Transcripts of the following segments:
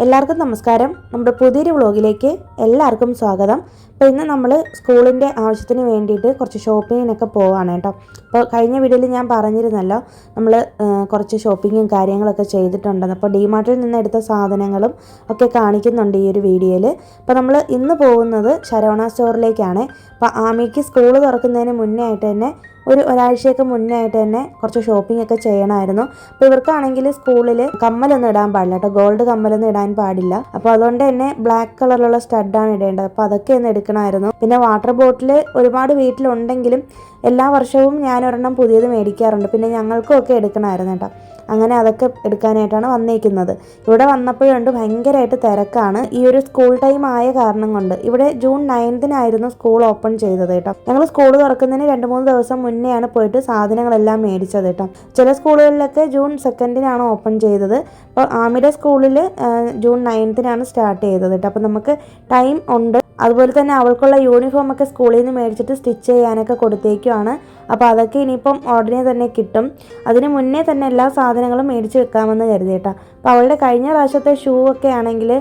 എല്ലാവർക്കും നമസ്കാരം. നമ്മുടെ പുതിയൊരു വ്ളോഗിലേക്ക് എല്ലാവർക്കും സ്വാഗതം. അപ്പോൾ ഇന്ന് നമ്മൾ സ്കൂളിൻ്റെ ആവശ്യത്തിന് വേണ്ടിയിട്ട് കുറച്ച് ഷോപ്പിങ്ങിനൊക്കെ പോവാണ് കേട്ടോ. അപ്പോൾ കഴിഞ്ഞ വീഡിയോയിൽ ഞാൻ പറഞ്ഞിരുന്നല്ലോ നമ്മൾ കുറച്ച് ഷോപ്പിങ്ങും കാര്യങ്ങളൊക്കെ ചെയ്തിട്ടുണ്ടെന്ന്. അപ്പോൾ ഡിമാർട്ടിൽ നിന്ന് എടുത്ത സാധനങ്ങളും ഒക്കെ കാണിക്കുന്നുണ്ട് ഈ ഒരു വീഡിയോയിൽ. അപ്പോൾ നമ്മൾ ഇന്ന് പോകുന്നത് ശരവണ സ്റ്റോറിലേക്കാണ്. അപ്പോൾ ആമിക്ക് സ്കൂൾ തുറക്കുന്നതിന് മുന്നേ ആയിട്ട് തന്നെ ഒരാഴ്ചയൊക്കെ മുന്നേ ആയിട്ട് തന്നെ കുറച്ച് ഷോപ്പിംഗ് ഒക്കെ ചെയ്യണമായിരുന്നു. അപ്പോൾ ഇവർക്കാണെങ്കിൽ സ്കൂളിൽ കമ്മലൊന്നും ഇടാൻ പാടില്ല കേട്ടോ, ഗോൾഡ് കമ്മലൊന്നും ഇടാൻ പാടില്ല. അപ്പോൾ അതുകൊണ്ട് തന്നെ ബ്ലാക്ക് കളറിലുള്ള സ്റ്റഡാണ് ഇടേണ്ടത്. അപ്പോൾ അതൊക്കെ ഒന്ന് എടുക്കണമായിരുന്നു. പിന്നെ വാട്ടർ ബോട്ടിൽ ഒരുപാട് വീട്ടിലുണ്ടെങ്കിലും എല്ലാ വർഷവും ഞാൻ ഒരെണ്ണം പുതിയത് മേടിക്കാറുണ്ട്. പിന്നെ ഞങ്ങൾക്കും ഒക്കെ എടുക്കണമായിരുന്നു കേട്ടോ. അങ്ങനെ അതൊക്കെ എടുക്കാനായിട്ടാണ് വന്നേക്കുന്നത്. ഇവിടെ വന്നപ്പോഴുണ്ട് ഭയങ്കരമായിട്ട് തിരക്കാണ്. ഈ ഒരു സ്കൂൾ ടൈം ആയ കാരണം കൊണ്ട് ഇവിടെ ജൂൺ 9-നായിരുന്നു സ്കൂൾ ഓപ്പൺ ചെയ്തത് കേട്ടോ. ഞങ്ങൾ സ്കൂൾ തുറക്കുന്നതിന് 2-3 ദിവസം മുന്നെയാണ് പോയിട്ട് സാധനങ്ങളെല്ലാം മേടിച്ചത് കേട്ടോ. ചില സ്കൂളുകളിലൊക്കെ ജൂൺ 2-നാണ് ഓപ്പൺ ചെയ്തത്. അപ്പോൾ ആമിയുടെ സ്കൂളിൽ ജൂൺ 9-നാണ് സ്റ്റാർട്ട് ചെയ്തത് കേട്ടോ. അപ്പോൾ നമുക്ക് ടൈം ഉണ്ട്. അതുപോലെ തന്നെ അവൾക്കുള്ള യൂണിഫോമൊക്കെ സ്കൂളിൽ നിന്ന് മേടിച്ചിട്ട് സ്റ്റിച്ച് ചെയ്യാനൊക്കെ കൊടുത്തേക്കുവാണ്. അപ്പോൾ അതൊക്കെ ഇനിയിപ്പം ഉടനെ തന്നെ കിട്ടും. അതിന് മുന്നേ തന്നെ എല്ലാ സാധനങ്ങളും മേടിച്ച് വെക്കാമെന്ന് കരുതി കേട്ടോ. അപ്പോൾ അവളുടെ കഴിഞ്ഞ പ്രാവശ്യത്തെ ഷൂ ഒക്കെ ആണെങ്കിൽ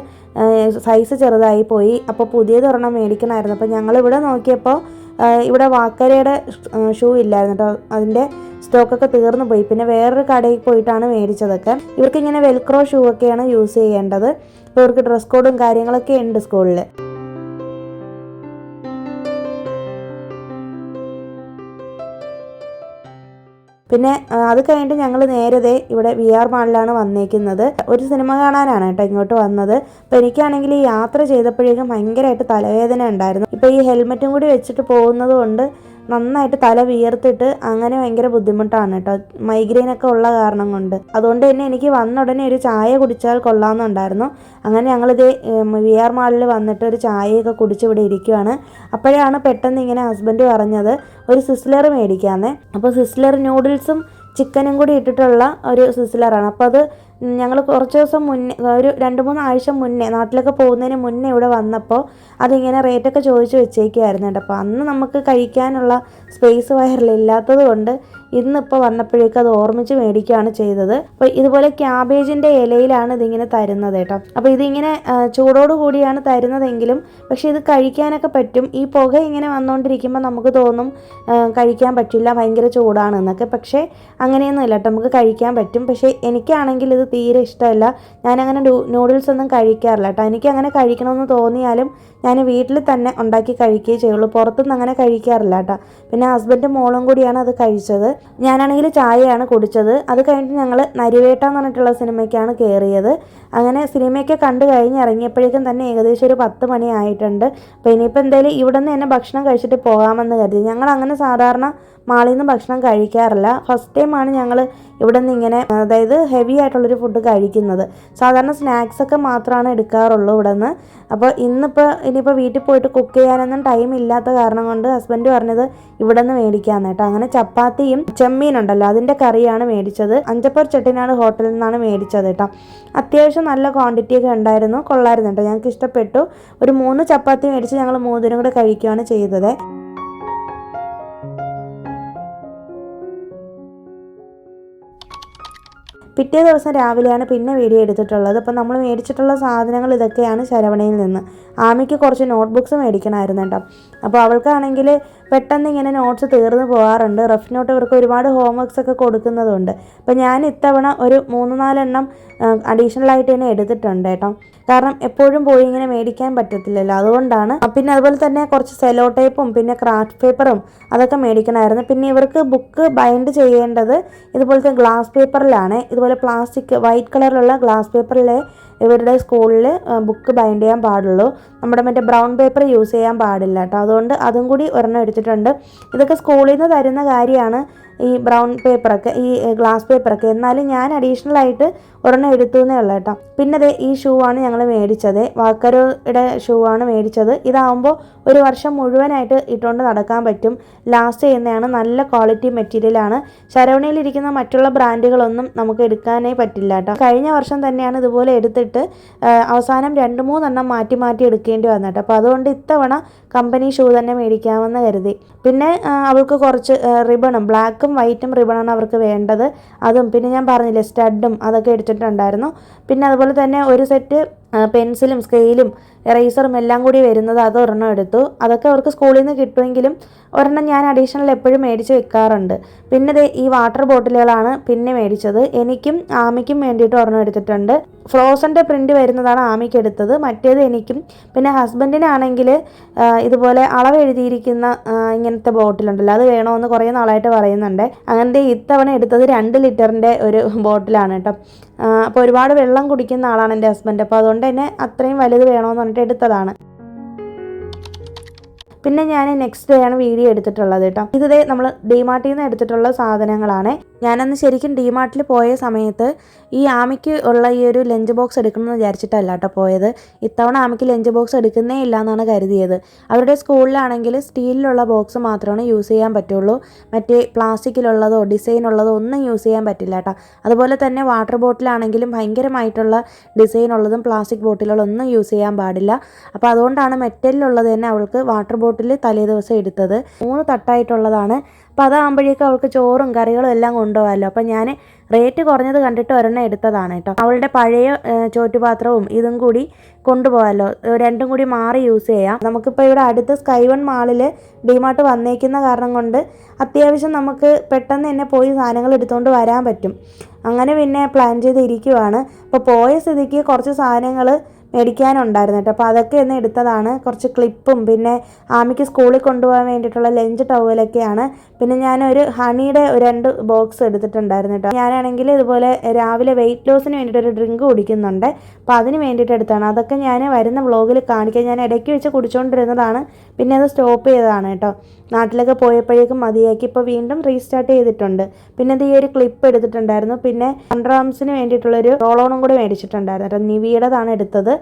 സൈസ് ചെറുതായി പോയി. അപ്പോൾ പുതിയതൊരെണ്ണം മേടിക്കണമായിരുന്നു. അപ്പോൾ ഞങ്ങളിവിടെ നോക്കിയപ്പോൾ ഇവിടെ വാക്കരയുടെ ഷൂ ഇല്ലായിരുന്നു കേട്ടോ. അതിൻ്റെ സ്റ്റോക്കൊക്കെ തീർന്നു പോയി. പിന്നെ വേറൊരു കടയിൽ പോയിട്ടാണ് മേടിച്ചതൊക്കെ. ഇവർക്കിങ്ങനെ വെൽക്രോ ഷൂ ഒക്കെയാണ് യൂസ് ചെയ്യേണ്ടത്. അപ്പോൾ ഇവർക്ക് ഡ്രസ് കോഡും കാര്യങ്ങളൊക്കെ ഉണ്ട് സ്കൂളിൽ. പിന്നെ അത് കഴിഞ്ഞിട്ട് ഞങ്ങൾ നേരത്തെ ഇവിടെ VR മാളിലാണ് വന്നേക്കുന്നത്. ഒരു സിനിമ കാണാനാണ് കേട്ടോ ഇങ്ങോട്ട് വന്നത്. അപ്പോൾ എനിക്കാണെങ്കിൽ ഈ യാത്ര ചെയ്തപ്പോഴേക്കും ഭയങ്കരമായിട്ട് തലവേദന ഉണ്ടായിരുന്നു. ഇപ്പോൾ ഈ ഹെൽമെറ്റും കൂടി വെച്ചിട്ട് പോകുന്നത് കൊണ്ട് നന്നായിട്ട് തല വിയർത്തിട്ട് അങ്ങനെ ഭയങ്കര ബുദ്ധിമുട്ടാണ് കേട്ടോ, മൈഗ്രെയിനൊക്കെ ഉള്ള കാരണം കൊണ്ട്. അതുകൊണ്ട് തന്നെ എനിക്ക് വന്ന ഉടനെ ഒരു ചായ കുടിച്ചാൽ കൊള്ളാമെന്നുണ്ടായിരുന്നു. അങ്ങനെ ഞങ്ങളിത് VR മാളിൽ വന്നിട്ട് ഒരു ചായയൊക്കെ കുടിച്ച് ഇവിടെ ഇരിക്കുവാണ്. അപ്പോഴാണ് പെട്ടെന്ന് ഇങ്ങനെ ഹസ്ബൻഡ് പറഞ്ഞത് ഒരു സിസ്ലർ മേടിക്കാമെന്നേ. അപ്പോൾ സിസ്ലർ നൂഡിൽസും ചിക്കനും കൂടി ഇട്ടിട്ടുള്ള ഒരു സിസ്ലറാണ്. അപ്പോൾ അത് ഞങ്ങൾ കുറച്ച് ദിവസം മുന്നേ, ഒരു 2-3 ആഴ്ച മുന്നേ, നാട്ടിലൊക്കെ പോകുന്നതിന് മുന്നേ ഇവിടെ വന്നപ്പോൾ അതിങ്ങനെ റേറ്റൊക്കെ ചോദിച്ച് വെച്ചേക്കുമായിരുന്നു കേട്ടോ. അപ്പോൾ അന്ന് നമുക്ക് കഴിക്കാനുള്ള സ്പേസ് വയറിലില്ലാത്തത് കൊണ്ട് ഇന്നിപ്പോൾ വന്നപ്പോഴേക്കും അത് ഓർമ്മിച്ച് മേടിക്കുകയാണ് ചെയ്തത്. അപ്പോൾ ഇതുപോലെ ക്യാബേജിൻ്റെ ഇലയിലാണ് ഇതിങ്ങനെ തരുന്നത് കേട്ടോ. അപ്പോൾ ഇതിങ്ങനെ ചൂടോട് കൂടിയാണ് തരുന്നതെങ്കിലും പക്ഷേ ഇത് കഴിക്കാനൊക്കെ പറ്റും. ഈ പുക ഇങ്ങനെ വന്നുകൊണ്ടിരിക്കുമ്പോൾ നമുക്ക് തോന്നും കഴിക്കാൻ പറ്റില്ല, ഭയങ്കര ചൂടാണെന്നൊക്കെ. പക്ഷേ അങ്ങനെയൊന്നും ഇല്ല കേട്ടോ, നമുക്ക് കഴിക്കാൻ പറ്റും. പക്ഷേ എനിക്കാണെങ്കിൽ ഇത് തീരെ ഇഷ്ടമല്ല. ഞാനങ്ങനെ നൂഡിൽസ് ഒന്നും കഴിക്കാറില്ല കേട്ടോ. എനിക്കങ്ങനെ കഴിക്കണമെന്ന് തോന്നിയാലും ഞാൻ വീട്ടിൽ തന്നെ ഉണ്ടാക്കി കഴിക്കുകയേ ചെയ്യുള്ളൂ, പുറത്തുനിന്ന് അങ്ങനെ കഴിക്കാറില്ല കേട്ടോ. പിന്നെ ഹസ്ബൻഡും മോളും കൂടിയാണ് അത് കഴിച്ചത്. ഞാനാണെങ്കിൽ ചായയാണ് കുടിച്ചത്. അത് കഴിഞ്ഞിട്ട് ഞങ്ങൾ നരിവേട്ട എന്ന് പറഞ്ഞിട്ടുള്ള സിനിമയ്ക്കാണ് കയറിയത്. അങ്ങനെ സിനിമയൊക്കെ കണ്ടു കഴിഞ്ഞ് ഇറങ്ങിയപ്പോഴേക്കും തന്നെ ഏകദേശം ഒരു 10 മണി ആയിട്ടുണ്ട്. അപ്പോൾ ഇനിയിപ്പോൾ എന്തായാലും ഇവിടെ നിന്ന് തന്നെ ഭക്ഷണം കഴിച്ചിട്ട് പോകാമെന്ന് കരുതി. ഞങ്ങൾ അങ്ങനെ സാധാരണ മാളിൽ നിന്ന് ഭക്ഷണം കഴിക്കാറില്ല. ഫസ്റ്റ് ടൈമാണ് ഞങ്ങൾ ഇവിടെ നിന്ന് ഇങ്ങനെ, അതായത് ഹെവി ആയിട്ടുള്ളൊരു ഫുഡ് കഴിക്കുന്നത്. സാധാരണ സ്നാക്സൊക്കെ മാത്രമാണ് എടുക്കാറുള്ളൂ ഇവിടെ നിന്ന്. അപ്പോൾ ഇനിയിപ്പോൾ വീട്ടിൽ പോയിട്ട് കുക്ക് ചെയ്യാനൊന്നും ടൈം ഇല്ലാത്ത കാരണം കൊണ്ട് ഹസ്ബൻഡ് പറഞ്ഞത് ഇവിടെ നിന്ന് മേടിക്കാമെന്ന് കേട്ടോ. അങ്ങനെ ചപ്പാത്തിയും ചെമ്മീനുണ്ടല്ലോ അതിൻ്റെ കറിയാണ് മേടിച്ചത്. അഞ്ചപ്പർ ചെട്ടിനാട് ഹോട്ടലിൽ നിന്നാണ് മേടിച്ചത് കേട്ടോ. അത്യാവശ്യം നല്ല ക്വാണ്ടിറ്റി ഒക്കെ ഉണ്ടായിരുന്നു, കൊള്ളായിരുന്നു കേട്ടോ, ഞങ്ങൾക്ക് ഇഷ്ടപ്പെട്ടു. ഒരു 3 ചപ്പാത്തി മേടിച്ച് ഞങ്ങൾ 3 കൂടെ കഴിക്കുകയാണ് ചെയ്തത്. പിറ്റേ ദിവസം രാവിലെയാണ് പിന്നെ വീഡിയോ എടുത്തിട്ടുള്ളത്. അപ്പോൾ നമ്മൾ മേടിച്ചിട്ടുള്ള സാധനങ്ങൾ ഇതൊക്കെയാണ് ശരവണയിൽ നിന്ന്. ആമിക്ക് കുറച്ച് നോട്ട്ബുക്സ് മേടിക്കണമായിരുന്നു കേട്ടോ. അപ്പോൾ അവൾക്കാണെങ്കിൽ പെട്ടെന്ന് ഇങ്ങനെ നോട്ട്സ് തീർന്നു പോകാറുണ്ട്. റഫ് നോട്ട് ഇവർക്ക് ഒരുപാട് ഹോംവർക്സ് ഒക്കെ കൊടുക്കുന്നതുണ്ട്. അപ്പോൾ ഞാൻ ഇത്തവണ ഒരു 3-4 എണ്ണം അഡീഷണലായിട്ട് തന്നെ എടുത്തിട്ടുണ്ട് കേട്ടോ. കാരണം എപ്പോഴും പോയി ഇങ്ങനെ മേടിക്കാൻ പറ്റത്തില്ലല്ലോ, അതുകൊണ്ടാണ്. പിന്നെ അതുപോലെ തന്നെ കുറച്ച് സെലോ ടേപ്പും പിന്നെ ക്രാഫ്റ്റ് പേപ്പറും അതൊക്കെ മേടിക്കണമായിരുന്നു. പിന്നെ ഇവർക്ക് ബുക്ക് ബൈൻഡ് ചെയ്യേണ്ടത് ഇതുപോലത്തെ ഗ്ലാസ് പേപ്പറിലാണ്. ഇതുപോലെ പ്ലാസ്റ്റിക് വൈറ്റ് കളറിലുള്ള ഗ്ലാസ് പേപ്പറിലെ ഇവരുടെ സ്കൂളിൽ ബുക്ക് ബൈൻഡ് ചെയ്യാൻ പാടുള്ളൂ. നമ്മുടെ മറ്റേ ബ്രൗൺ പേപ്പർ യൂസ് ചെയ്യാൻ പാടില്ല കേട്ടോ. അതുകൊണ്ട് അതും കൂടി ഒരെണ്ണം എടുത്തിട്ടുണ്ട്. ഇതൊക്കെ സ്കൂളിൽ നിന്ന് തരുന്ന കാര്യമാണ്, ഈ ബ്രൗൺ പേപ്പറൊക്കെ, ഈ ഗ്ലാസ് പേപ്പറൊക്കെ. എന്നാലും ഞാൻ അഡീഷണലായിട്ട് ഒരെണ്ണം എടുത്തു എന്നേ ഉള്ളൂ കേട്ടോ. പിന്നെ ഈ ഷൂ ആണ് ഞങ്ങൾ മേടിച്ചത്. വാക്കരോയുടെ ഷൂ ആണ് മേടിച്ചത്. ഇതാകുമ്പോൾ ഒരു വർഷം മുഴുവനായിട്ട് ഇട്ടുകൊണ്ട് നടക്കാൻ പറ്റും, ലാസ്റ്റ് ചെയ്യുന്നതാണ്, നല്ല ക്വാളിറ്റി മെറ്റീരിയലാണ്. ശരവണയിലിരിക്കുന്ന മറ്റുള്ള ബ്രാൻഡുകളൊന്നും നമുക്ക് എടുക്കാനേ പറ്റില്ല കേട്ടോ. കഴിഞ്ഞ വർഷം തന്നെയാണ് ഇതുപോലെ എടുത്തിട്ട് അവസാനം 2-3 എണ്ണം മാറ്റി എടുക്കേണ്ടി വന്നിട്ട്. അപ്പോൾ അതുകൊണ്ട് ഇത്തവണ കമ്പനി ഷൂ തന്നെ മേടിക്കാമെന്ന് കരുതി. പിന്നെ അവൾക്ക് കുറച്ച് റിബണും ബ്ലാക്കും വൈറ്റും റിബണാണ് അവർക്ക് വേണ്ടത്. അതും പിന്നെ ഞാൻ പറഞ്ഞില്ലേ സ്റ്റഡും അതൊക്കെ എടുത്തിട്ടുണ്ടായിരുന്നു. പിന്നെ അതുപോലെ തന്നെ ഒരു സെറ്റ് പെൻസിലും സ്കെയിലും എറേസറും എല്ലാം കൂടി വരുന്നത് അത് ഒരെണ്ണം എടുത്തു. അതൊക്കെ അവർക്ക് സ്കൂളിൽ നിന്ന് കിട്ടുമെങ്കിലും ഒരെണ്ണം ഞാൻ അഡീഷണൽ എപ്പോഴും മേടിച്ച് വെക്കാറുണ്ട്. പിന്നെ ഈ വാട്ടർ ബോട്ടിലുകളാണ് പിന്നെ മേടിച്ചത്. എനിക്കും ആമിക്കും വേണ്ടിയിട്ട് ഒരെണ്ണം എടുത്തിട്ടുണ്ട്. ഫ്രോസൻ്റെ പ്രിൻ്റ് വരുന്നതാണ് ആമിക്ക് എടുത്തത്, മറ്റേത് എനിക്കും. പിന്നെ ഹസ്ബൻഡിനാണെങ്കിൽ ഇതുപോലെ അളവ് എഴുതിയിരിക്കുന്ന ഇങ്ങനത്തെ ബോട്ടിലുണ്ടല്ലോ, അത് വേണമെന്ന് കുറേ നാളായിട്ട് പറയുന്നുണ്ട്. അങ്ങനത്തെ ഇത്തവണ എടുത്തത് 2 ലിറ്ററിൻ്റെ ഒരു ബോട്ടിലാണ് കേട്ടോ. അപ്പോൾ ഒരുപാട് വെള്ളം കുടിക്കുന്ന ആളാണ് എൻ്റെ ഹസ്ബൻഡ്. അപ്പോൾ അതുകൊണ്ട് തന്നെ അത്രയും വലുത് വേണമെന്ന് പറഞ്ഞിട്ട് എടുത്തതാണ്. പിന്നെ ഞാൻ നെക്സ്റ്റ് ഡേ ആണ് വീഡിയോ എടുത്തിട്ടുള്ളത് കേട്ടോ. ഇത് നമ്മൾ ഡിമാർട്ടിൽ നിന്ന് എടുത്തിട്ടുള്ള സാധനങ്ങളാണ്. ഞാനന്ന് ശരിക്കും ഡിമാർട്ടിൽ പോയ സമയത്ത് ഈ ആമിക്ക് ഉള്ള ഈ ഒരു ലഞ്ച് ബോക്സ് എടുക്കണമെന്ന് വിചാരിച്ചിട്ടല്ല കേട്ടോ പോയത്. ഇത്തവണ ആമിക്ക് ലഞ്ച് ബോക്സ് എടുക്കുന്നേ ഇല്ല എന്നാണ് കരുതിയത്. അവരുടെ സ്കൂളിലാണെങ്കിൽ സ്റ്റീലിലുള്ള ബോക്സ് മാത്രമാണ് യൂസ് ചെയ്യാൻ പറ്റുള്ളൂ. മറ്റേ പ്ലാസ്റ്റിക്കിലുള്ളതോ ഡിസൈൻ ഉള്ളതോ ഒന്നും യൂസ് ചെയ്യാൻ പറ്റില്ല കേട്ടോ. അതുപോലെ തന്നെ വാട്ടർ ബോട്ടിലാണെങ്കിലും ഭയങ്കരമായിട്ടുള്ള ഡിസൈൻ ഉള്ളതും പ്ലാസ്റ്റിക് ബോട്ടിലുകളൊന്നും യൂസ് ചെയ്യാൻ പാടില്ല. അപ്പോൾ അതുകൊണ്ടാണ് മെറ്റലിലുള്ളത് തന്നെ അവൾക്ക് വാട്ടർ ബോട്ടിൽ തലേ ദിവസം എടുത്തത്. 3 തട്ടായിട്ടുള്ളതാണ്. അപ്പോൾ അതാകുമ്പോഴേക്കും അവൾക്ക് ചോറും കറികളും എല്ലാം കൊണ്ടുപോകാമല്ലോ. അപ്പോൾ ഞാൻ റേറ്റ് കുറഞ്ഞത് കണ്ടിട്ട് ഒരെണ്ണം എടുത്തതാണ് കേട്ടോ. അവളുടെ പഴയ ചോറ്റുപാത്രവും ഇതും കൂടി കൊണ്ടുപോകാമല്ലോ, രണ്ടും കൂടി മാറി യൂസ് ചെയ്യാം. നമുക്കിപ്പോൾ ഇവിടെ അടുത്ത് സ്കൈ വൺ മാളിൽ ഡിമാർട്ട് വന്നേക്കുന്ന കാരണം കൊണ്ട് അത്യാവശ്യം നമുക്ക് പെട്ടെന്ന് തന്നെ പോയി സാധനങ്ങൾ എടുത്തുകൊണ്ട് വരാൻ പറ്റും. അങ്ങനെ പിന്നെ പ്ലാൻ ചെയ്തിരിക്കുവാണ്. അപ്പോൾ പോയ സ്ഥിതിക്ക് കുറച്ച് സാധനങ്ങൾ മേടിക്കാനുണ്ടായിരുന്നു കേട്ടോ. അപ്പോൾ അതൊക്കെ ഒന്ന് എടുത്തതാണ്. കുറച്ച് ക്ലിപ്പും പിന്നെ ആമിക്ക് സ്കൂളിൽ കൊണ്ടുപോകാൻ വേണ്ടിയിട്ടുള്ള ലഞ്ച് ടവലൊക്കെയാണ്. പിന്നെ ഞാനൊരു ഹണിയുടെ 2 ബോക്സ് എടുത്തിട്ടുണ്ടായിരുന്നു കേട്ടോ. ഞാനാണെങ്കിൽ ഇതുപോലെ രാവിലെ വെയിറ്റ് ലോസിന് വേണ്ടിയിട്ടൊരു ഡ്രിങ്ക് കുടിക്കുന്നുണ്ട്. അപ്പോൾ അതിന് വേണ്ടിയിട്ട് എടുത്താണ്. അതൊക്കെ ഞാൻ വരുന്ന വ്ളോഗിൽ കാണിക്കാൻ. ഞാൻ ഇടയ്ക്ക് വെച്ച് കുടിച്ചുകൊണ്ടിരുന്നതാണ്, പിന്നെ അത് സ്റ്റോപ്പ് ചെയ്തതാണ് കേട്ടോ. നാട്ടിലൊക്കെ പോയപ്പോഴേക്കും മതിയാക്കി. ഇപ്പോൾ വീണ്ടും റീസ്റ്റാർട്ട് ചെയ്തിട്ടുണ്ട്. പിന്നെ ഈ ഒരു ക്ലിപ്പ് എടുത്തിട്ടുണ്ടായിരുന്നു. പിന്നെ അണ്ടർ ആംസിന് വേണ്ടിയിട്ടുള്ളൊരു റോൾ ഓണും കൂടെ മേടിച്ചിട്ടുണ്ടായിരുന്നു കേട്ടോ. നിവിയുടേതാണ് എടുത്തത്.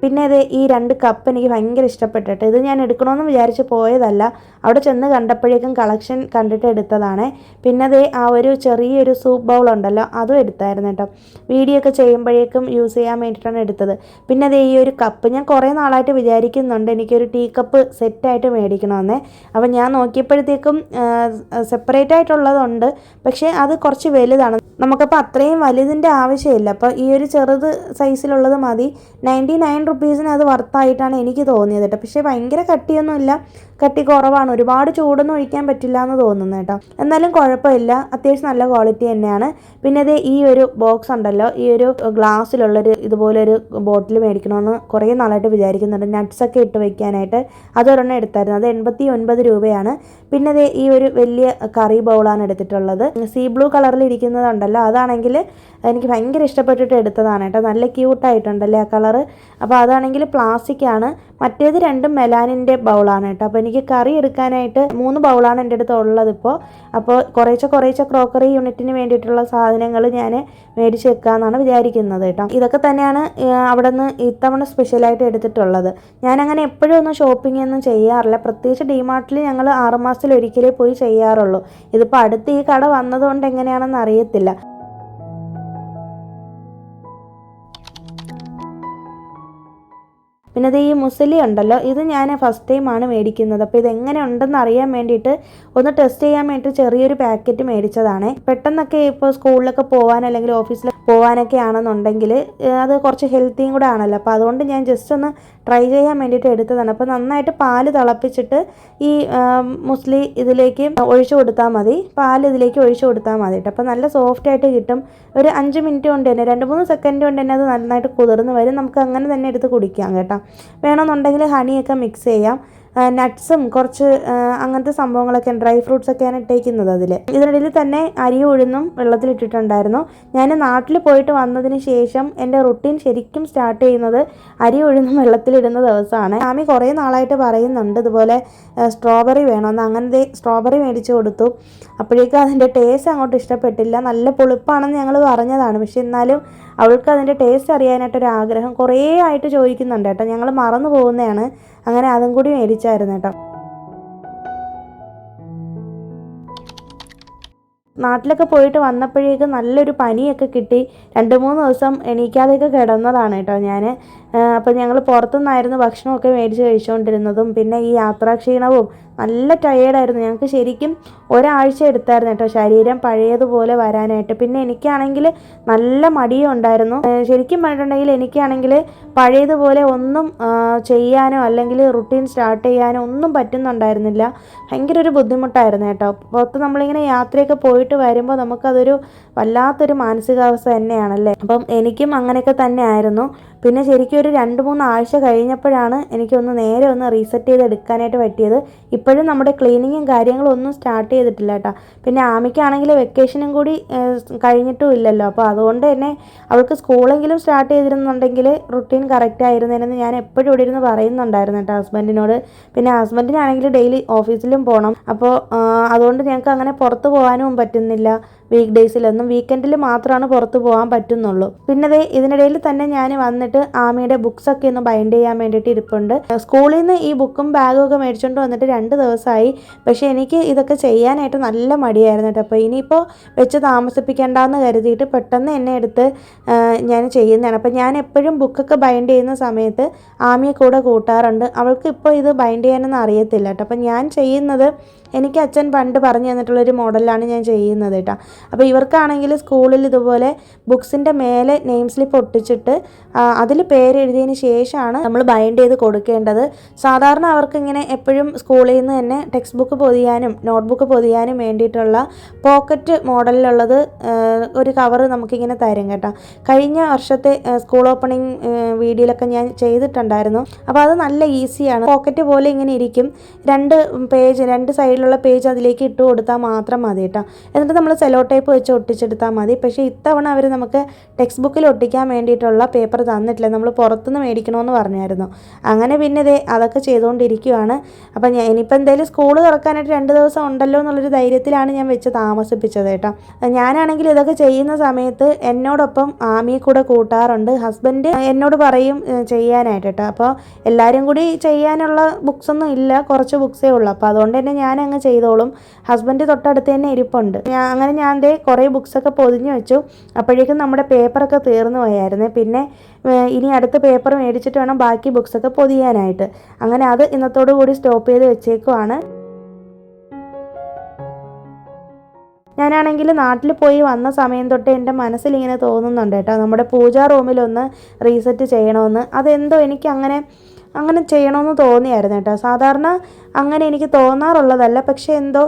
പിന്നെ ഈ 2 കപ്പ് എനിക്ക് ഭയങ്കര ഇഷ്ടപ്പെട്ടിട്ട് ഇത് ഞാൻ എടുക്കണമെന്ന് വിചാരിച്ച് പോയതല്ല. അവിടെ ചെന്ന് കണ്ടപ്പോഴേക്കും കളക്ഷൻ കണ്ടിട്ട് എടുത്തതാണ്. പിന്നെ ആ ഒരു ചെറിയൊരു സൂപ്പ് ബൗൾ ഉണ്ടല്ലോ, അതും എടുത്തായിരുന്നു കേട്ടോ. വീഡിയോ ഒക്കെ ചെയ്യുമ്പോഴേക്കും യൂസ് ചെയ്യാൻ വേണ്ടിയിട്ടാണ് എടുത്തത്. പിന്നെ ഈ ഒരു കപ്പ് ഞാൻ കുറേ നാളായിട്ട് വിചാരിക്കുന്നുണ്ട് എനിക്കൊരു ടീ കപ്പ് സെറ്റായിട്ട് മേടിക്കണമെന്നേ. അപ്പം ഞാൻ നോക്കിയപ്പോഴത്തേക്കും സെപ്പറേറ്റ് ആയിട്ടുള്ളതുണ്ട്, പക്ഷേ അത് കുറച്ച് വലുതാണ്. നമുക്കപ്പോൾ അത്രയും വലുതിൻ്റെ ആവശ്യമില്ല. അപ്പോൾ ഈ ഒരു ചെറുത് സൈസിലുള്ളത് മതി. 99 റുപ്പീസിന് അത് വർത്തായിട്ടാണ് എനിക്ക് തോന്നിയത് കേട്ടോ. പക്ഷേ ഭയങ്കര കട്ടിയൊന്നുമില്ല, കട്ടി കുറവാണ്. ഒരുപാട് ചൂടൊന്നും ഒഴിക്കാൻ പറ്റില്ല എന്ന് തോന്നുന്നു കേട്ടോ. എന്നാലും കുഴപ്പമില്ല, അത്യാവശ്യം നല്ല ക്വാളിറ്റി തന്നെയാണ്. പിന്നെ ഈ ഒരു ബോക്സ് ഉണ്ടല്ലോ, ഈ ഒരു ഗ്ലാസ്സിലുള്ളൊരു ഇതുപോലൊരു ബോട്ടിൽ മേടിക്കണമെന്ന് കുറേ നാളായിട്ട് വിചാരിക്കുന്നുണ്ട്. നട്ട്സൊക്കെ ഇട്ട് വയ്ക്കാനായിട്ട്. അതൊരെണ്ണം എടുത്തായിരുന്നു. അത് 89 രൂപയാണ്. പിന്നെ ഈ ഒരു വലിയ കറി ബൗളാണ് എടുത്തിട്ടുള്ളത്. സീ ബ്ലൂ കളറിൽ ഇരിക്കുന്നതുണ്ടല്ലോ, അതാണെങ്കിൽ എനിക്ക് ഭയങ്കര ഇഷ്ടപ്പെട്ടിട്ട് എടുത്തതാണ് കേട്ടോ. നല്ല ക്യൂട്ടായിട്ടുണ്ടല്ലേ ആ കളറ്. അപ്പോൾ അതാണെങ്കിൽ പ്ലാസ്റ്റിക് ആണ്. മറ്റേത് 2 മെലാനിൻ്റെ ബൗളാണ് കേട്ടോ. അപ്പോൾ എനിക്ക് കറി എടുക്കാനായിട്ട് 3 ബൗളാണ് എൻ്റെ അടുത്ത് ഉള്ളത് ഇപ്പോൾ. അപ്പോൾ കുറേശ്ശെ ക്രോക്കറി യൂണിറ്റിന് വേണ്ടിയിട്ടുള്ള സാധനങ്ങൾ ഞാൻ മേടിച്ച് വെക്കാമെന്നാണ് വിചാരിക്കുന്നത് കേട്ടോ. ഇതൊക്കെ തന്നെയാണ് അവിടെ നിന്ന് ഇത്തവണ സ്പെഷ്യലായിട്ട് എടുത്തിട്ടുള്ളത്. ഞാനങ്ങനെ എപ്പോഴും ഒന്നും ഷോപ്പിംഗ് ഒന്നും ചെയ്യാറില്ല. പ്രത്യേകിച്ച് ഡിമാർട്ടിൽ ഞങ്ങൾ 6 മാസത്തിൽ ഒരിക്കലേ പോയി ചെയ്യാറുള്ളൂ. ഇതിപ്പോൾ അടുത്ത് ഈ കട വന്നതുകൊണ്ട് എങ്ങനെയാണെന്ന് അറിയത്തില്ല. പിന്നെ ഈ മുസലി ഉണ്ടല്ലോ, ഇത് ഞാൻ ഫസ്റ്റ് ടൈമാണ് മേടിക്കുന്നത്. അപ്പോൾ ഇതെങ്ങനെ ഉണ്ടെന്ന് അറിയാൻ വേണ്ടിയിട്ട് ഒന്ന് ടെസ്റ്റ് ചെയ്യാൻ വേണ്ടിയിട്ട് ചെറിയൊരു പാക്കറ്റ് മേടിച്ചതാണ്. പെട്ടെന്നൊക്കെ ഇപ്പോൾ സ്കൂളിലൊക്കെ പോകാൻ അല്ലെങ്കിൽ ഓഫീസിൽ പോകാനൊക്കെ ആണെന്നുണ്ടെങ്കിൽ അത് കുറച്ച് ഹെൽത്തിയും കൂടെ ആണല്ലോ. അപ്പോൾ അതുകൊണ്ട് ഞാൻ ജസ്റ്റ് ഒന്ന് ട്രൈ ചെയ്യാൻ വേണ്ടിയിട്ട് എടുത്തതാണ്. അപ്പോൾ നന്നായിട്ട് പാല് തിളപ്പിച്ചിട്ട് ഈ മുസ്ലി ഇതിലേക്ക് ഒഴിച്ചു കൊടുത്താൽ മതി. പാൽ ഇതിലേക്ക് ഒഴിച്ചു കൊടുത്താൽ മതി കേട്ടോ. അപ്പോൾ നല്ല സോഫ്റ്റ് ആയിട്ട് കിട്ടും. ഒരു 5 മിനിറ്റ് കൊണ്ട് തന്നെ 2-3 സെക്കൻഡ് കൊണ്ട് തന്നെ അത് നന്നായിട്ട് കുതിർന്ന് വരും. നമുക്ക് അങ്ങനെ തന്നെ എടുത്ത് കുടിക്കാം കേട്ടോ. വേണമെന്നുണ്ടെങ്കിൽ ഹണിയൊക്കെ മിക്സ് ചെയ്യാം. നട്ട്സും കുറച്ച് അങ്ങനത്തെ സംഭവങ്ങളൊക്കെ, ഡ്രൈ ഫ്രൂട്ട്സൊക്കെയാണ് ഇട്ടേക്കുന്നത് അതിൽ. ഇതിനിടയിൽ തന്നെ അരി ഉഴുന്നും വെള്ളത്തിലിട്ടിട്ടുണ്ടായിരുന്നു. ഞാൻ നാട്ടിൽ പോയിട്ട് വന്നതിന് ശേഷം എൻ്റെ റുട്ടീൻ ശരിക്കും സ്റ്റാർട്ട് ചെയ്യുന്നത് അരി ഉഴുന്നും വെള്ളത്തിലിടുന്ന ദിവസമാണ്. ആമി കുറേ നാളായിട്ട് പറയുന്നുണ്ട് ഇതുപോലെ സ്ട്രോബെറി വേണമെന്ന്. അങ്ങനത്തെ സ്ട്രോബെറി മേടിച്ച് കൊടുത്തു. അപ്പോഴേക്കും അതിൻ്റെ ടേസ്റ്റ് അങ്ങോട്ട് ഇഷ്ടപ്പെട്ടില്ല. നല്ല പുളിപ്പാണെന്ന് ഞങ്ങൾ പറഞ്ഞതാണ്. പക്ഷെ എന്നാലും അവൾക്ക് അതിൻ്റെ ടേസ്റ്റ് അറിയാനായിട്ടൊരാഗ്രഹം കുറേ ആയിട്ട് ചോദിക്കുന്നുണ്ട് കേട്ടോ. ഞങ്ങൾ മറന്നു പോകുന്നതാണ്. അങ്ങനെ അതും കൂടി മേടിച്ചായിരുന്നു കേട്ടോ. നാട്ടിലൊക്കെ പോയിട്ട് വന്നപ്പോഴേക്കും നല്ലൊരു പനിയൊക്കെ കിട്ടി. 2-3 ദിവസം എണീക്കാതെയൊക്കെ കിടന്നതാണ് കേട്ടോ ഞാൻ. അപ്പോൾ ഞങ്ങൾ പുറത്തുനിന്നായിരുന്നു ഭക്ഷണമൊക്കെ മേടിച്ച് കഴിച്ചുകൊണ്ടിരുന്നതും. പിന്നെ ഈ യാത്രാക്ഷീണവും നല്ല ടയേർഡായിരുന്നു. ഞങ്ങൾക്ക് ശരിക്കും ഒരാഴ്ച എടുത്തായിരുന്നു കേട്ടോ ശരീരം പഴയതുപോലെ വരാനായിട്ട്. പിന്നെ എനിക്കാണെങ്കിൽ നല്ല മടിയും ഉണ്ടായിരുന്നു. ശരിക്കും പറഞ്ഞിട്ടുണ്ടെങ്കിൽ എനിക്കാണെങ്കിൽ പഴയതുപോലെ ഒന്നും ചെയ്യാനോ അല്ലെങ്കിൽ റുട്ടീൻ സ്റ്റാർട്ട് ചെയ്യാനോ ഒന്നും പറ്റുന്നുണ്ടായിരുന്നില്ല. ഭയങ്കര ഒരു ബുദ്ധിമുട്ടായിരുന്നു കേട്ടോ. പുറത്ത് നമ്മളിങ്ങനെ യാത്രയൊക്കെ പോയിട്ട് വരുമ്പോൾ നമുക്കതൊരു വല്ലാത്തൊരു മാനസികാവസ്ഥ തന്നെയാണല്ലേ. അപ്പം എനിക്കും അങ്ങനെയൊക്കെ തന്നെ ആയിരുന്നു. പിന്നെ ശരിക്കും ഒരു 2-3 ആഴ്ച കഴിഞ്ഞപ്പോഴാണ് എനിക്കൊന്ന് നേരെ ഒന്ന് റീസെറ്റ് ചെയ്ത് എടുക്കാനായിട്ട് പറ്റിയത്. ഇപ്പോഴും നമ്മുടെ ക്ലീനിങ്ങും കാര്യങ്ങളും ഒന്നും സ്റ്റാർട്ട് ചെയ്തിട്ടില്ല കേട്ടോ. പിന്നെ ആമിക്കാണെങ്കിൽ വെക്കേഷനും കൂടി കഴിഞ്ഞിട്ടും ഇല്ലല്ലോ. അപ്പോൾ അതുകൊണ്ട് തന്നെ അവൾക്ക് സ്കൂളെങ്കിലും സ്റ്റാർട്ട് ചെയ്തിരുന്നുണ്ടെങ്കിൽ റുട്ടീൻ കറക്റ്റ് ആയിരുന്നേനെന്ന് ഞാൻ എപ്പോഴും ഇവിടെ ഇരുന്ന് പറയുന്നുണ്ടായിരുന്നു കേട്ടോ ഹസ്ബൻഡിനോട്. പിന്നെ ഹസ്ബൻഡിനാണെങ്കിൽ ഡെയിലി ഓഫീസിലും പോകണം. അപ്പോൾ അതുകൊണ്ട് ഞങ്ങൾക്ക് അങ്ങനെ പുറത്ത് പോകാനും പറ്റുന്നില്ല. വീക്ക് ഡേയ്സിലൊന്നും വീക്കെൻഡിൽ മാത്രമാണ് പുറത്ത് പോകാൻ പറ്റുന്നുള്ളൂ. പിന്നെ ഇതിനിടയിൽ തന്നെ ഞാൻ വന്നിട്ട് ആമിയുടെ ബുക്സൊക്കെ ഒന്ന് ബൈൻഡ് ചെയ്യാൻ വേണ്ടിയിട്ട് ഇരിപ്പുണ്ട്. സ്കൂളിൽ നിന്ന് ഈ ബുക്കും ബാഗും ഒക്കെ മേടിച്ചുകൊണ്ട് വന്നിട്ട് 2 ദിവസമായി. പക്ഷേ എനിക്ക് ഇതൊക്കെ ചെയ്യാനായിട്ട് നല്ല മടിയായിരുന്നു കേട്ടോ. അപ്പോൾ ഇനിയിപ്പോൾ വെച്ച് താമസിപ്പിക്കേണ്ടെന്ന് കരുതിയിട്ട് പെട്ടെന്ന് എന്നെ എടുത്ത് ഞാൻ ചെയ്യുന്നതാണ്. അപ്പോൾ ഞാൻ എപ്പോഴും ബുക്കൊക്കെ ബൈൻഡ് ചെയ്യുന്ന സമയത്ത് ആമിയെ കൂടെ കൂട്ടാറുണ്ട്. അവൾക്ക് ഇപ്പോൾ ഇത് ബൈൻഡ് ചെയ്യാനൊന്നും അറിയത്തില്ല കേട്ടോ. അപ്പോൾ ഞാൻ ചെയ്യുന്നത് എനിക്ക് അച്ഛൻ പണ്ട് പറഞ്ഞു തന്നിട്ടുള്ളൊരു മോഡലാണ് ഞാൻ ചെയ്യുന്നത് കേട്ടോ. അപ്പോൾ ഇവർക്കാണെങ്കിൽ സ്കൂളിൽ ഇതുപോലെ ബുക്സിൻ്റെ മേലെ നെയിം സ്ലിപ്പ് ഒട്ടിച്ചിട്ട് അതിൽ പേരെഴുതിയതിന് ശേഷമാണ് നമ്മൾ ബൈൻഡ് ചെയ്ത് കൊടുക്കേണ്ടത്. സാധാരണ അവർക്ക് ഇങ്ങനെ എപ്പോഴും സ്കൂളിൽ നിന്ന് തന്നെ ടെക്സ്റ്റ് ബുക്ക് പൊതിയാനും നോട്ട്ബുക്ക് പൊതിയാനും വേണ്ടിയിട്ടുള്ള പോക്കറ്റ് മോഡലിലുള്ളത് ഒരു കവർ നമുക്കിങ്ങനെ തരും കേട്ടോ. കഴിഞ്ഞ വർഷത്തെ സ്കൂൾ ഓപ്പണിംഗ് വീഡിയോയിലൊക്കെ ഞാൻ ചെയ്തിട്ടുണ്ടായിരുന്നു. അപ്പോൾ അത് നല്ല ഈസിയാണ്. പോക്കറ്റ് പോലെ ഇങ്ങനെ ഇരിക്കും. 2 സൈഡിലുള്ള പേജ് അതിലേക്ക് ഇട്ട് കൊടുത്താൽ മാത്രം മതി കേട്ടോ. എന്നിട്ട് നമ്മൾ സെലോ ടേപ്പ് വെച്ച് ഒട്ടിച്ചെടുത്താൽ മതി. പക്ഷേ ഇത്തവണ അവർ നമുക്ക് ടെക്സ്റ്റ് ബുക്കിൽ ഒട്ടിക്കാൻ വേണ്ടിയിട്ടുള്ള പേപ്പർ തന്നിട്ടില്ല. നമ്മൾ പുറത്തുനിന്ന് മേടിക്കണമെന്ന് പറഞ്ഞായിരുന്നു. അങ്ങനെ പിന്നെ അതൊക്കെ ചെയ്തുകൊണ്ടിരിക്കുകയാണ്. അപ്പം ഇനിയിപ്പോൾ എന്തായാലും സ്കൂൾ തുറക്കാനായിട്ട് 2 ദിവസം ഉണ്ടല്ലോ എന്നുള്ളൊരു ധൈര്യത്തിലാണ് ഞാൻ വെച്ച് താമസിപ്പിച്ചത് കേട്ടോ. ഞാനാണെങ്കിൽ ഇതൊക്കെ ചെയ്യുന്ന സമയത്ത് എന്നോടൊപ്പം ആമിയെ കൂടെ കൂട്ടാറുണ്ട്. ഹസ്ബൻഡ് എന്നോട് പറയും ചെയ്യാനായിട്ട് കേട്ടോ. അപ്പോൾ എല്ലാവരും കൂടി ചെയ്യാനുള്ള ബുക്സൊന്നും ഇല്ല, കുറച്ച് ബുക്സേ ഉള്ളൂ. അപ്പോൾ അതുകൊണ്ട് തന്നെ ഞാൻ അങ്ങ് ചെയ്തോളും. ഹസ്ബൻഡ് തൊട്ടടുത്ത് തന്നെ ഇരിപ്പുണ്ട്. ഞാൻ കുറേ ബുക്സൊക്കെ പൊതിഞ്ഞ് വെച്ചു. അപ്പോഴേക്കും നമ്മുടെ പേപ്പറൊക്കെ തീർന്നു പോയായിരുന്നു. പിന്നെ ഇനി അടുത്ത പേപ്പർ മേടിച്ചിട്ട് വേണം ബാക്കി ബുക്സൊക്കെ പൊതിയാനായിട്ട്. അങ്ങനെ അത് ഇന്നത്തോടു കൂടി സ്റ്റോപ്പ് ചെയ്ത് വെച്ചേക്കുവാണ്. ഞാനാണെങ്കിൽ നാട്ടിൽ പോയി വന്ന സമയം തൊട്ട് എൻ്റെ മനസ്സിലിങ്ങനെ തോന്നുന്നുണ്ട് കേട്ടോ, നമ്മുടെ പൂജാ റൂമിലൊന്ന് റീസെറ്റ് ചെയ്യണമെന്ന്. അതെന്തോ എനിക്ക് അങ്ങനെ ചെയ്യണമെന്ന് തോന്നിയായിരുന്നു കേട്ടോ. സാധാരണ അങ്ങനെ എനിക്ക് തോന്നാറുള്ളതല്ല. പക്ഷേ എന്തോ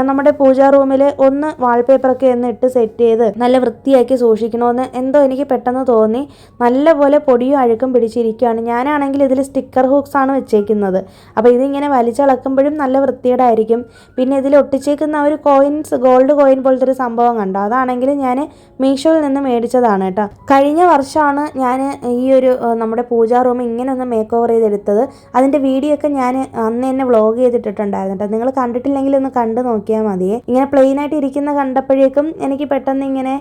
നമ്മുടെ പൂജാ റൂമിൽ ഒന്ന് വാൾപേപ്പറൊക്കെ ഒന്ന് ഇട്ട് സെറ്റ് ചെയ്ത് നല്ല വൃത്തിയാക്കി സൂക്ഷിക്കണമെന്ന് എന്തോ എനിക്ക് പെട്ടെന്ന് തോന്നി. നല്ലപോലെ പൊടിയും അഴുക്കും പിടിച്ചിരിക്കുകയാണ്. ഞാനാണെങ്കിൽ ഇതിൽ സ്റ്റിക്കർ ഹൂക്സാണ് വെച്ചേക്കുന്നത്. അപ്പോൾ ഇതിങ്ങനെ വലിച്ചിളക്കുമ്പോഴും നല്ല വൃത്തിയോടായിരിക്കും. പിന്നെ ഇതിൽ ഒട്ടിച്ചേക്കുന്ന ഒരു ഗോൾഡ് കോയിൻ പോലത്തെ ഒരു സംഭവം കണ്ടോ, അതാണെങ്കിൽ ഞാൻ മീഷോയിൽ നിന്ന് മേടിച്ചതാണ് കേട്ടോ. കഴിഞ്ഞ വർഷമാണ് ഞാൻ ഈ ഒരു നമ്മുടെ പൂജാ റൂം ഇങ്ങനെ ഒന്ന് മേക്ക് ഓവർ ചെയ്തെടുത്തത്. അതിൻ്റെ വീഡിയോ ഒക്കെ ഞാൻ അന്ന് തന്നെ വ്ളോഗ് ചെയ്തിട്ടുണ്ടായിരുന്നു കേട്ടോ. നിങ്ങൾ കണ്ടിട്ടില്ലെങ്കിൽ ഒന്ന് കണ്ടു നോക്കിയാൽ മതിയേ. ഇങ്ങനെ പ്ലെയിൻ ആയിട്ട് ഇരിക്കുന്ന കണ്ടപ്പോഴേക്കും എനിക്ക് പെട്ടെന്ന് ഇങ്ങനെ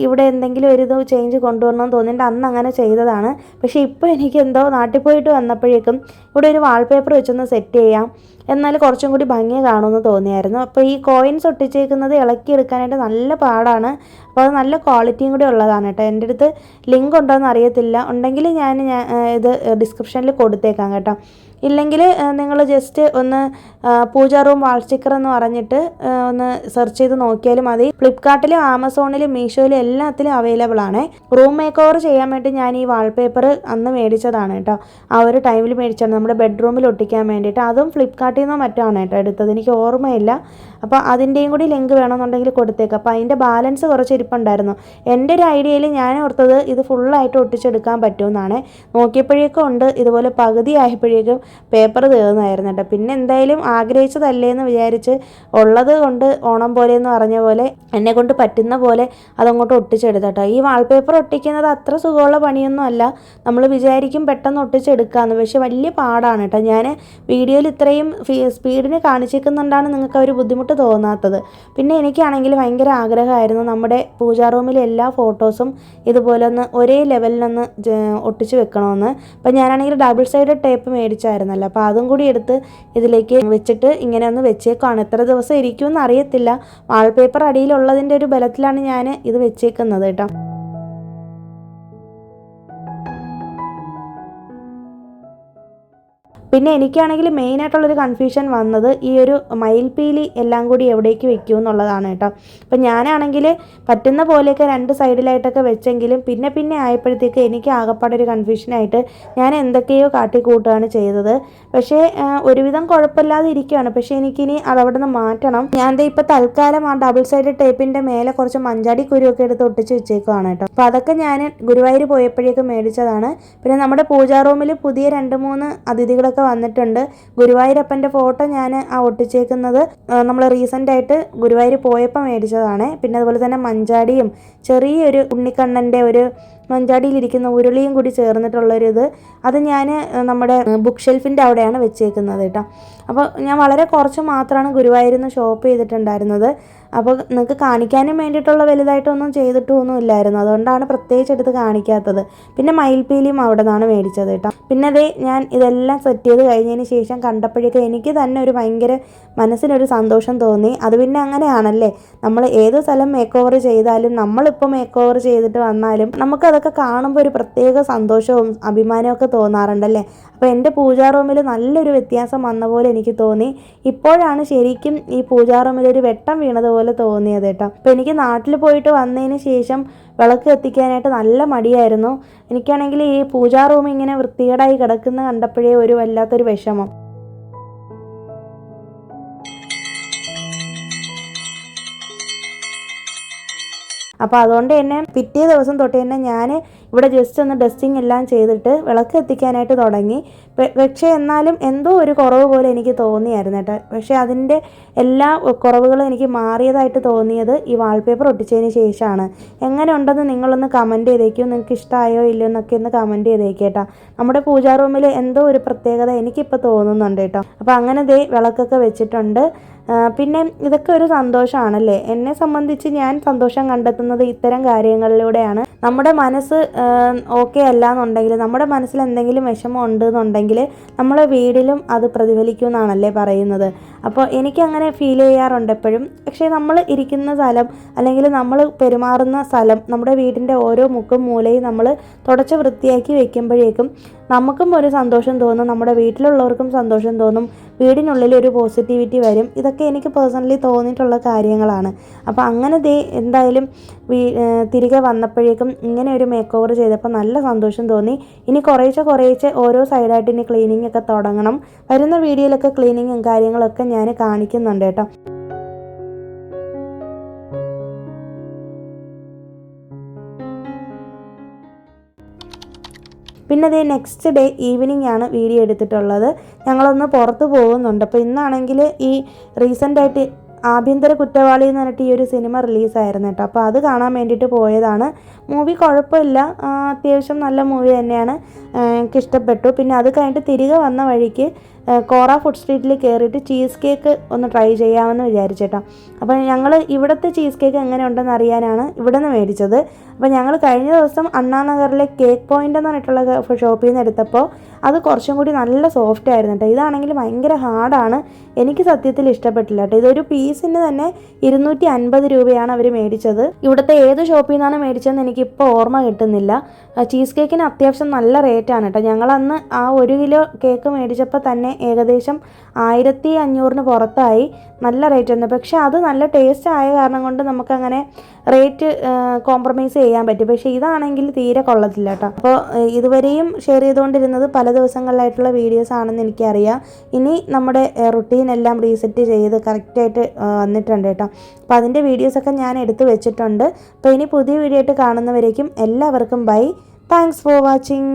ഇവിടെ എന്തെങ്കിലും ഒരു ഇത് ചേഞ്ച് കൊണ്ടുവരണമെന്ന് തോന്നിയിട്ട് അന്ന് അങ്ങനെ ചെയ്തതാണ്. പക്ഷേ ഇപ്പോൾ എനിക്ക് എന്തോ നാട്ടിൽ പോയിട്ട് വന്നപ്പോഴേക്കും ഇവിടെ ഒരു വാൾപേപ്പർ വെച്ചൊന്ന് സെറ്റ് ചെയ്യാം, എന്നാൽ കുറച്ചും കൂടി ഭംഗി കാണുമെന്ന് തോന്നിയായിരുന്നു. അപ്പോൾ ഈ കോയിൻസ് ഒട്ടിച്ചേക്കുന്നത് ഇളക്കിയെടുക്കാനായിട്ട് നല്ല പാടാണ്. അപ്പോൾ അത് നല്ല ക്വാളിറ്റിയും കൂടി ഉള്ളതാണ് കേട്ടോ. എൻ്റെ അടുത്ത് ലിങ്ക് ഉണ്ടോയെന്ന് അറിയത്തില്ല. ഉണ്ടെങ്കിൽ ഞാൻ ഇത് ഡിസ്ക്രിപ്ഷനിൽ കൊടുത്തേക്കാം കേട്ടോ. ഇല്ലെങ്കിൽ നിങ്ങൾ ജസ്റ്റ് ഒന്ന് പൂജാ റൂം വാൾ സ്റ്റിക്കർ എന്ന് പറഞ്ഞിട്ട് ഒന്ന് സെർച്ച് ചെയ്ത് നോക്കിയാലും മതി. ഫ്ലിപ്കാർട്ടിലും ആമസോണിലും മീഷോയിലും എല്ലാത്തിലും അവൈലബിൾ ആണ്. റൂം മേക്ക് ഓവർ ചെയ്യാൻ വേണ്ടി ഞാൻ ഈ വാൾപേപ്പർ അന്ന് മേടിച്ചതാണ് കേട്ടോ. ആ ഒരു ടൈമിൽ മേടിച്ചാണ് നമ്മുടെ ബെഡ്റൂമിൽ ഒട്ടിക്കാൻ വേണ്ടിയിട്ട്. അതും ഫ്ലിപ്കാർട്ടിൽ നിന്നോ മറ്റാണ് കേട്ടോ എടുത്തത്, എനിക്ക് ഓർമ്മയില്ല. അപ്പോൾ അതിൻ്റെയും കൂടി ലിങ്ക് വേണമെന്നുണ്ടെങ്കിൽ കൊടുത്തേക്കാം. അപ്പോൾ അതിൻ്റെ ബാലൻസ് കുറച്ച് ഇരിപ്പുണ്ടായിരുന്നു. എൻ്റെ ഒരു ഐഡിയയിൽ ഞാൻ ഓർത്തത് ഇത് ഫുള്ളായിട്ട് ഒട്ടിച്ചെടുക്കാൻ പറ്റുമെന്നാണ്. നോക്കിയപ്പോഴേക്കും ഉണ്ട് ഇതുപോലെ പകുതി ആയപ്പോഴേക്കും പേപ്പർ തീർന്നായിരുന്നു കേട്ടോ. പിന്നെ എന്തായാലും ആഗ്രഹിച്ചതല്ലേ എന്ന് വിചാരിച്ച് ഉള്ളത് കൊണ്ട് ഓണം പോലെ എന്ന് പറഞ്ഞ പോലെ എന്നെ കൊണ്ട് പറ്റുന്ന പോലെ അതങ്ങോട്ട് ഒട്ടിച്ചെടുത്തട്ടോ. ഈ വാൾപേപ്പർ ഒട്ടിക്കുന്നത് അത്ര സുഖമുള്ള പണിയൊന്നും അല്ല. നമ്മൾ വിചാരിക്കും പെട്ടെന്ന് ഒട്ടിച്ചെടുക്കാമെന്ന്, പക്ഷെ വലിയ പാടാണ് കേട്ടോ. ഞാൻ വീഡിയോയിൽ ഇത്രയും സ്പീഡിന് കാണിച്ചേക്കുന്നുണ്ടാണ് നിങ്ങൾക്ക് ഒരു ബുദ്ധിമുട്ട് തോന്നാത്തത്. പിന്നെ എനിക്കാണെങ്കിൽ ഭയങ്കര ആഗ്രഹമായിരുന്നു നമ്മുടെ പൂജാ റൂമിലെ എല്ലാ ഫോട്ടോസും ഇതുപോലെ ഒന്ന് ഒരേ ലെവലിലൊന്ന് ഒട്ടിച്ച് വെക്കണമെന്ന്. അപ്പം ഞാനാണെങ്കിൽ ഡബിൾ സൈഡ് ടേപ്പ് മേടിച്ചായിരുന്നല്ലോ, അപ്പോൾ അതും കൂടി എടുത്ത് ഇതിലേക്ക് വെച്ചിട്ട് ഇങ്ങനെ ഒന്ന് വെച്ചേക്കാണ്. എത്ര ദിവസം ഇരിക്കുമെന്ന് അറിയത്തില്ല. വാൾപേപ്പർ അടിയിലുള്ളതിൻ്റെ ഒരു ബലത്തിലാണ് ഞാൻ ഇത് വെച്ചേക്കുന്നത് കേട്ടോ. പിന്നെ എനിക്കാണെങ്കിൽ മെയിനായിട്ടുള്ളൊരു കൺഫ്യൂഷൻ വന്നത് ഈ ഒരു മയിൽപ്പീലി എല്ലാം കൂടി എവിടേക്ക് വെക്കും എന്നുള്ളതാണ് കേട്ടോ. അപ്പം ഞാനാണെങ്കിൽ പറ്റുന്ന പോലെയൊക്കെ 2 സൈഡിലായിട്ടൊക്കെ വെച്ചെങ്കിലും പിന്നെ ആയപ്പോഴത്തേക്ക് എനിക്ക് ആകപ്പാടെ ഒരു കൺഫ്യൂഷനായിട്ട് ഞാൻ എന്തൊക്കെയോ കാട്ടിക്കൂട്ടുകയാണ് ചെയ്തത്. പക്ഷേ ഒരുവിധം കുഴപ്പമില്ലാതെ ഇരിക്കുകയാണ്. പക്ഷേ എനിക്കിനി അതവിടെ നിന്ന് മാറ്റണം. ഞാൻ ഇപ്പോൾ തൽക്കാലം ആ ഡബിൾ സൈഡ് ടേപ്പിൻ്റെ മേലെ കുറച്ച് മഞ്ചാടി കുരുവൊക്കെ എടുത്ത് ഒട്ടിച്ച് വെച്ചേക്കുവാണ് കേട്ടോ. അപ്പോൾ അതൊക്കെ ഞാൻ ഗുരുവായൂർ പോയപ്പോഴേക്കും മേടിച്ചതാണ്. പിന്നെ നമ്മുടെ പൂജാ റൂമിൽ പുതിയ 2-3 അതിഥികളൊക്കെ വന്നിട്ടുണ്ട്. ഗുരുവായൂരപ്പൻ്റെ ഫോട്ടോ ഞാൻ ആ ഒട്ടിച്ചേക്കുന്നത് നമ്മൾ റീസെൻ്റായിട്ട് ഗുരുവായൂർ പോയപ്പോൾ മേടിച്ചതാണ്. പിന്നെ അതുപോലെ തന്നെ മഞ്ചാടിയും ചെറിയൊരു ഉണ്ണിക്കണ്ണൻ്റെ ഒരു മഞ്ചാടിയിലിരിക്കുന്ന ഉരുളിയും കൂടി ചേർന്നിട്ടുള്ളൊരിത്, അത് ഞാൻ നമ്മുടെ ബുക്ക് ഷെൽഫിൻ്റെ അവിടെയാണ് വെച്ചേക്കുന്നത് കേട്ടോ. അപ്പോൾ ഞാൻ വളരെ കുറച്ച് മാത്രമാണ് ഗുരുവായൂരിൽ നിന്ന് ഷോപ്പ് ചെയ്തിട്ടുണ്ടായിരുന്നത്. അപ്പോൾ നിങ്ങൾക്ക് കാണിക്കാനും വേണ്ടിയിട്ടുള്ള വലുതായിട്ടൊന്നും ചെയ്തിട്ടൊന്നും ഇല്ലായിരുന്നു. അതുകൊണ്ടാണ് പ്രത്യേകിച്ച് എടുത്ത് കാണിക്കാത്തത്. പിന്നെ മയിൽപ്പീലിയും അവിടെ നിന്നാണ് മേടിച്ചത് കേട്ടോ. പിന്നെ അതേ ഞാൻ ഇതെല്ലാം സെറ്റ് ചെയ്ത് കഴിഞ്ഞതിന് ശേഷം കണ്ടപ്പോഴേക്കും എനിക്ക് തന്നെ ഒരു ഭയങ്കര മനസ്സിനൊരു സന്തോഷം തോന്നി. അത് പിന്നെ അങ്ങനെയാണല്ലേ, നമ്മൾ ഏത് സ്ഥലം മേക്ക് ഓവർ ചെയ്താലും, നമ്മളിപ്പോൾ മേക്ക് ഓവർ ചെയ്തിട്ട് വന്നാലും നമുക്കതൊക്കെ കാണുമ്പോൾ ഒരു പ്രത്യേക സന്തോഷവും അഭിമാനമൊക്കെ തോന്നാറുണ്ടല്ലേ. അപ്പോൾ എൻ്റെ പൂജാ റൂമിൽ നല്ലൊരു വ്യത്യാസം വന്ന പോലെ എനിക്ക് തോന്നി. ഇപ്പോഴാണ് ശരിക്കും ഈ പൂജാ റൂമിലൊരു വെട്ടം വീണതുപോലെ തോന്നിയത് കേട്ടോ. അപ്പോൾ എനിക്ക് നാട്ടിൽ പോയിട്ട് വന്നതിന് ശേഷം വിളക്ക് കത്തിക്കാനായിട്ട് നല്ല മടിയായിരുന്നു. എനിക്കാണെങ്കിൽ ഈ പൂജാ റൂം ഇങ്ങനെ വൃത്തികേടായി കിടക്കുന്ന കണ്ടപ്പോഴേ ഒരു വല്ലാത്തൊരു വിഷമം. അപ്പോൾ അതുകൊണ്ട് തന്നെ പിറ്റേ ദിവസം തൊട്ട് തന്നെ ഞാൻ ഇവിടെ ജസ്റ്റ് ഒന്ന് ഡസ്റ്റിംഗ് എല്ലാം ചെയ്തിട്ട് വിളക്ക് എത്തിക്കാനായിട്ട് തുടങ്ങി. പക്ഷേ എന്നാലും എന്തോ ഒരു കുറവ് പോലെ എനിക്ക് തോന്നിയായിരുന്നു കേട്ടോ. പക്ഷേ അതിൻ്റെ എല്ലാ കുറവുകളും എനിക്ക് മാറിയതായിട്ട് തോന്നിയത് ഈ വാൾപേപ്പർ ഒട്ടിച്ചതിന് ശേഷമാണ്. എങ്ങനെ ഉണ്ടെന്ന് നിങ്ങളൊന്ന് കമൻറ്റ് ചെയ്തേക്കും. നിങ്ങൾക്ക് ഇഷ്ടമായോ ഇല്ലയോ എന്നൊക്കെ ഒന്ന് കമൻറ്റ് ചെയ്തേക്കേട്ടോ. നമ്മുടെ പൂജാ റൂമിൽ എന്തോ ഒരു പ്രത്യേകത എനിക്കിപ്പോൾ തോന്നുന്നുണ്ട് കേട്ടോ. അപ്പോൾ അങ്ങനെ ദേ വിളക്കൊക്കെ വെച്ചിട്ടുണ്ട്. പിന്നെ ഇതൊക്കെ ഒരു സന്തോഷമാണല്ലേ. എന്നെ സംബന്ധിച്ച് ഞാൻ സന്തോഷം കണ്ടെത്തുന്നത് ഇത്തരം കാര്യങ്ങളിലൂടെയാണ്. നമ്മുടെ മനസ്സ് ഓക്കെ അല്ല എന്നുണ്ടെങ്കിൽ, നമ്മുടെ മനസ്സിൽ എന്തെങ്കിലും വിഷമം ഉണ്ട് എന്നുണ്ടെങ്കിൽ നമ്മളെ വീടിലും അത് പ്രതിഫലിക്കും എന്നാണല്ലേ പറയുന്നത്. അപ്പോൾ എനിക്കങ്ങനെ ഫീൽ ചെയ്യാറുണ്ട് എപ്പോഴും. പക്ഷേ നമ്മൾ ഇരിക്കുന്ന സ്ഥലം അല്ലെങ്കിൽ നമ്മൾ പെരുമാറുന്ന സ്ഥലം, നമ്മുടെ വീടിൻ്റെ ഓരോ മുക്കും മൂലയും നമ്മൾ തുടച്ച് വൃത്തിയാക്കി വെക്കുമ്പോഴേക്കും നമുക്കും ഒരു സന്തോഷം തോന്നും, നമ്മുടെ വീട്ടിലുള്ളവർക്കും സന്തോഷം തോന്നും, വീടിനുള്ളിൽ ഒരു പോസിറ്റിവിറ്റി വരും. ഇതൊക്കെ എനിക്ക് പേഴ്സണലി തോന്നിയിട്ടുള്ള കാര്യങ്ങളാണ്. അപ്പോൾ അങ്ങനെ എന്തായാലും തിരികെ വന്നപ്പോഴേക്കും ഇങ്ങനെ ഒരു മേക്ക് ഓവർ ചെയ്തപ്പോൾ നല്ല സന്തോഷം തോന്നി. ഇനി കുറേശ്ശെ ഓരോ സൈഡായിട്ട് ഇനി ക്ലീനിങ് ഒക്കെ തുടങ്ങണം. വരുന്ന വീഡിയോയിലൊക്കെ ക്ലീനിങ്ങും കാര്യങ്ങളൊക്കെ ഞാൻ കാണിക്കുന്നുണ്ട് കേട്ടോ. പിന്നെ അതേ നെക്സ്റ്റ് ഡേ ഈവനിങ് ആണ് വീഡിയോ എടുത്തിട്ടുള്ളത്. ഞങ്ങളൊന്ന് പുറത്ത് പോകുന്നുണ്ട്. അപ്പോൾ ഇന്നാണെങ്കിൽ ഈ റീസെൻ്റായിട്ട് ആഭ്യന്തര കുറ്റവാളി എന്ന് പറഞ്ഞിട്ട് ഈ ഒരു സിനിമ റിലീസായിരുന്നു കേട്ടോ. അപ്പോൾ അത് കാണാൻ വേണ്ടിയിട്ട് പോയതാണ്. മൂവി കുഴപ്പമില്ല, അത്യാവശ്യം നല്ല മൂവി തന്നെയാണ്, എനിക്ക് ഇഷ്ടപ്പെട്ടു. പിന്നെ അത് കഴിഞ്ഞിട്ട് തിരികെ വന്ന വഴിക്ക് കോറ ഫുഡ് സ്ട്രീറ്റിൽ കയറിയിട്ട് ചീസ് കേക്ക് ഒന്ന് ട്രൈ ചെയ്യാമെന്ന് വിചാരിച്ചേട്ടോ. അപ്പോൾ ഞങ്ങൾ ഇവിടുത്തെ ചീസ് കേക്ക് എങ്ങനെ ഉണ്ടെന്ന് അറിയാനാണ് ഇവിടെ നിന്ന് മേടിച്ചത്. അപ്പോൾ ഞങ്ങൾ കഴിഞ്ഞ ദിവസം അണ്ണാനഗറിലെ കേക്ക് പോയിൻ്റ് എന്ന് പറഞ്ഞിട്ടുള്ള ഷോപ്പിൽ നിന്ന് എടുത്തപ്പോൾ അത് കുറച്ചും കൂടി നല്ല സോഫ്റ്റ് ആയിരുന്നു കേട്ടോ. ഇതാണെങ്കിൽ ഭയങ്കര ഹാർഡാണ്, എനിക്ക് സത്യത്തിൽ ഇഷ്ടപ്പെട്ടില്ല കേട്ടോ. ഇതൊരു പീസിന് തന്നെ 250 രൂപയാണ് അവർ മേടിച്ചത്. ഇവിടുത്തെ ഏത് ഷോപ്പിൽ നിന്നാണ് മേടിച്ചതെന്ന് എനിക്കിപ്പോൾ ഓർമ്മ കിട്ടുന്നില്ല. ചീസ് കേക്കിന് അത്യാവശ്യം നല്ല റേറ്റാണ് കേട്ടോ. ഞങ്ങളന്ന് ആ 1 കിലോ കേക്ക് മേടിച്ചപ്പോൾ തന്നെ ഏകദേശം 1500 പുറത്തായി. നല്ല റേറ്റ് ഉണ്ട്. പക്ഷേ അത് നല്ല ടേസ്റ്റ് ആയ കാരണം കൊണ്ട് നമുക്കങ്ങനെ റേറ്റ് കോംപ്രമൈസ് ചെയ്യാൻ പറ്റും. പക്ഷേ ഇതാണെങ്കിൽ തീരെ കൊള്ളത്തില്ല കേട്ടോ. അപ്പോൾ ഇതുവരെയും ഷെയർ ചെയ്തുകൊണ്ടിരുന്നത് പല ദിവസങ്ങളിലായിട്ടുള്ള വീഡിയോസ് ആണെന്ന് എനിക്കറിയാം. ഇനി നമ്മുടെ റുട്ടീനെല്ലാം റീസെറ്റ് ചെയ്ത് കറക്റ്റായിട്ട് വന്നിട്ടുണ്ട് കേട്ടോ. അപ്പോൾ അതിൻ്റെ വീഡിയോസൊക്കെ ഞാൻ എടുത്ത് വെച്ചിട്ടുണ്ട്. അപ്പോൾ ഇനി പുതിയ വീഡിയോ ആയിട്ട് കാണുന്നവരേക്കും എല്ലാവർക്കും ബൈ. Thanks for watching.